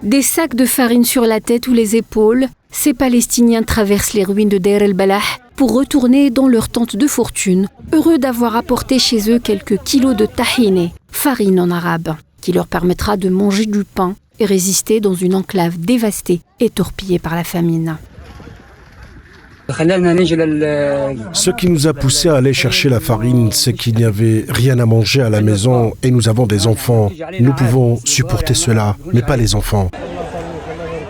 Des sacs de farine sur la tête ou les épaules, ces Palestiniens traversent les ruines de Deir el-Balah pour retourner dans leur tente de fortune, heureux d'avoir apporté chez eux quelques kilos de tahine, farine en arabe, qui leur permettra de manger du pain et résister dans une enclave dévastée et torpillée par la famine. Ce qui nous a poussés à aller chercher la farine, c'est qu'il n'y avait rien à manger à la maison et nous avons des enfants. Nous pouvons supporter cela, mais pas les enfants.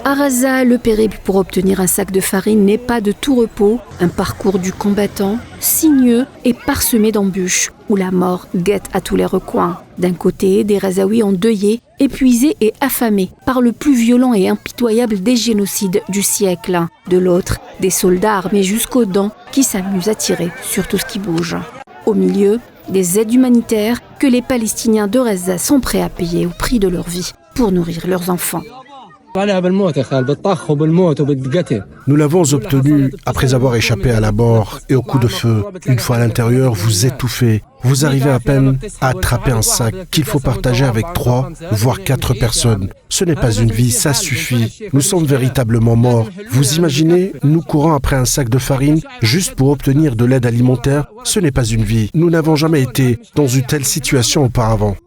À Gaza, le périple pour obtenir un sac de farine n'est pas de tout repos, un parcours du combattant, sinueux et parsemé d'embûches, où la mort guette à tous les recoins. D'un côté, des Gazaouis endeuillés, épuisés et affamés par le plus violent et impitoyable des génocides du siècle. De l'autre, des soldats armés jusqu'aux dents qui s'amusent à tirer sur tout ce qui bouge. Au milieu, des aides humanitaires que les Palestiniens de Gaza sont prêts à payer au prix de leur vie pour nourrir leurs enfants. Nous l'avons obtenu après avoir échappé à la mort et au coup de feu. Une fois à l'intérieur, vous étouffez. Vous arrivez à peine à attraper un sac qu'il faut partager avec 3, voire 4 personnes. Ce n'est pas une vie, ça suffit. Nous sommes véritablement morts. Vous imaginez, nous courant après un sac de farine juste pour obtenir de l'aide alimentaire? Ce n'est pas une vie. Nous n'avons jamais été dans une telle situation auparavant.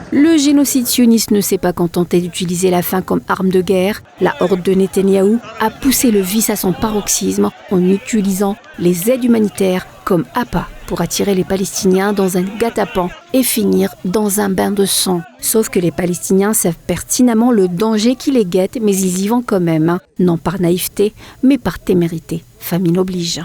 Le génocide sioniste ne s'est pas contenté d'utiliser la faim comme arme de guerre. La horde de Netanyahou a poussé le vice à son paroxysme en utilisant les aides humanitaires comme appât pour attirer les Palestiniens dans un guet-apens et finir dans un bain de sang. Sauf que les Palestiniens savent pertinemment le danger qui les guette, mais ils y vont quand même, non par naïveté, mais par témérité. Famine oblige.